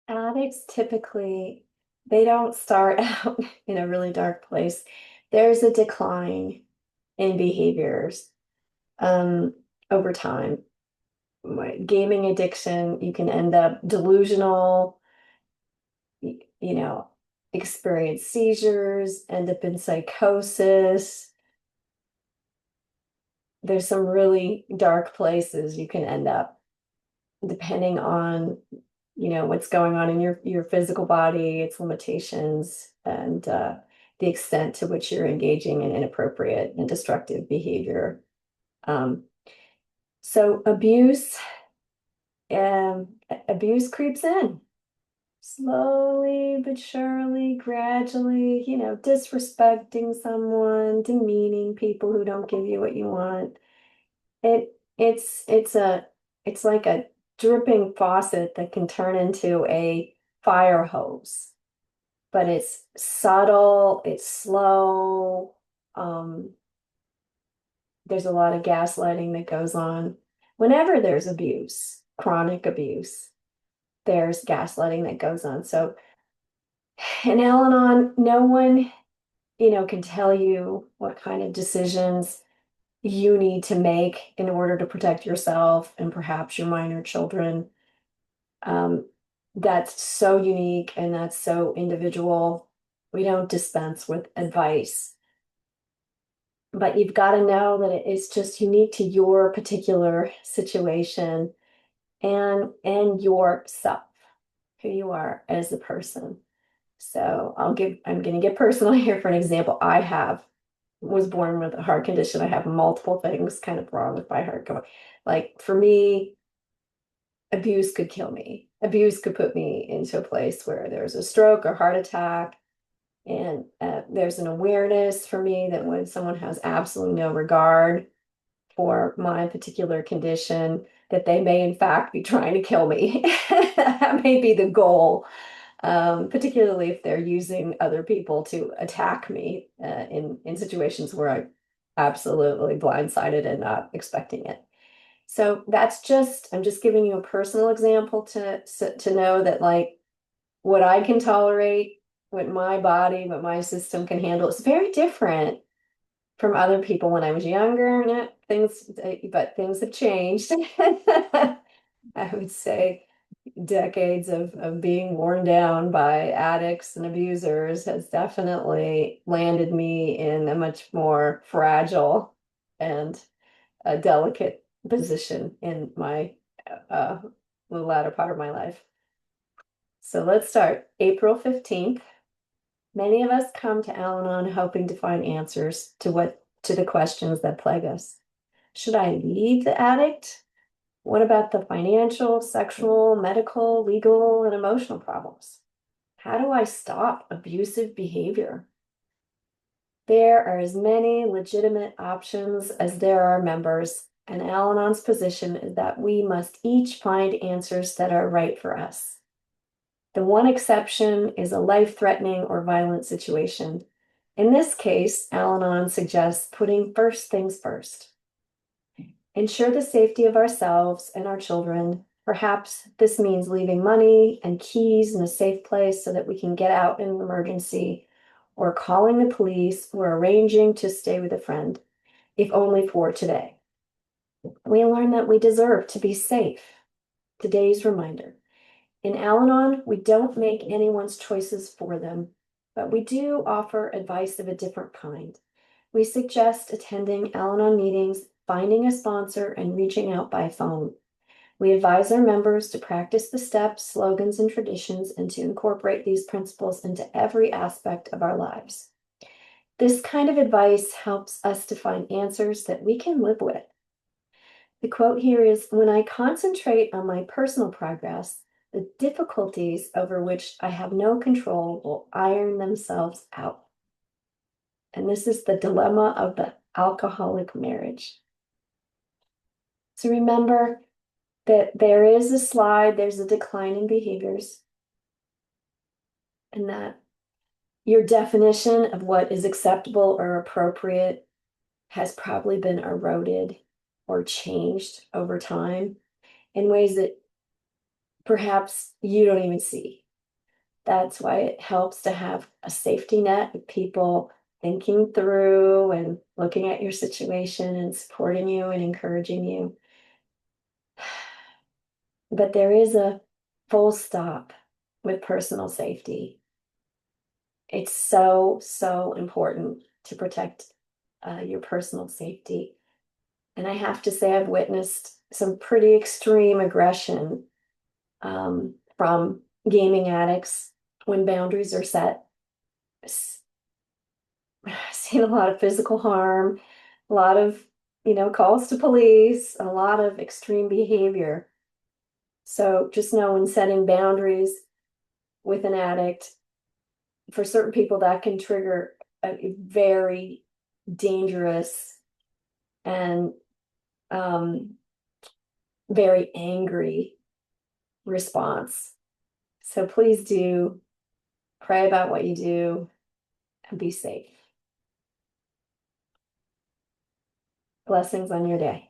Addicts typically, they don't start out in a really dark place. There's a decline in behaviors um, over time. Gaming addiction, you can end up delusional, you know, experience seizures, end up in psychosis. There's some really dark places you can end up depending on, what's going on in your physical body, its limitations, and the extent to which you're engaging in inappropriate and destructive behavior. Um, so abuse creeps in slowly but surely, gradually, disrespecting someone, demeaning people who don't give you what you want. It's like a dripping faucet that can turn into a fire hose, but it's subtle, it's slow. Um, there's a lot of gaslighting that goes on. Whenever there's abuse, chronic abuse, there's gaslighting that goes on. So in Al-Anon, no one, can tell you what kind of decisions you need to make in order to protect yourself and perhaps your minor children. Um, that's so unique and that's so individual. We don't dispense with advice, but you've got to know that it's just unique to your particular situation and yourself, who you are as a person. So I'm going to get personal here for an example. Was born with a heart condition. I have multiple things kind of wrong with my heart going. Like for me, abuse could kill me. Abuse could put me into a place where there's a stroke or heart attack. And there's an awareness for me that when someone has absolutely no regard for my particular condition, that they may in fact be trying to kill me. That may be the goal, particularly if they're using other people to attack me in situations where I'm absolutely blindsided and not expecting it. So I'm just giving you a personal example to know that like what I can tolerate, what my body, what my system can handle is very different from other people when I was younger. But things have changed. I would say decades of being worn down by addicts and abusers has definitely landed me in a much more fragile and a delicate position in my uh, the latter part of my life. So let's start. April 15th. Many of us come to Al-Anon hoping to find answers to the questions that plague us. Should I leave the addict? What about the financial, sexual, medical, legal, and emotional problems? How do I stop abusive behavior? There are as many legitimate options as there are members, and Al Anon's position is that we must each find answers that are right for us. The one exception is a life-threatening or violent situation. In this case, Al Anon suggests putting first things first. Ensure the safety of ourselves and our children. Perhaps this means leaving money and keys in a safe place so that we can get out in an emergency, or calling the police or arranging to stay with a friend, if only for today. We learn that we deserve to be safe. Today's reminder. In Al Anon, we don't make anyone's choices for them, but we do offer advice of a different kind. We suggest attending Al Anon meetings, finding a sponsor, and reaching out by phone. We advise our members to practice the steps, slogans, and traditions and to incorporate these principles into every aspect of our lives. This kind of advice helps us to find answers that we can live with. The quote here is, "When I concentrate on my personal progress, the difficulties over which I have no control will iron themselves out." And this is the dilemma of the alcoholic marriage. So remember that there is a slide, there's a decline in behaviors, and that your definition of what is acceptable or appropriate has probably been eroded or changed over time in ways that perhaps you don't even see. That's why it helps to have a safety net with people thinking through and looking at your situation and supporting you and encouraging you. But there is a full stop with personal safety. It's so, so important to protect your personal safety. And I have to say, I've witnessed some pretty extreme aggression from gaming addicts when boundaries are set. I've seen a lot of physical harm, a lot of, calls to police, a lot of extreme behavior. So just know when setting boundaries with an addict, for certain people, that can trigger a very dangerous and very angry response. So please do pray about what you do and be safe. Blessings on your day.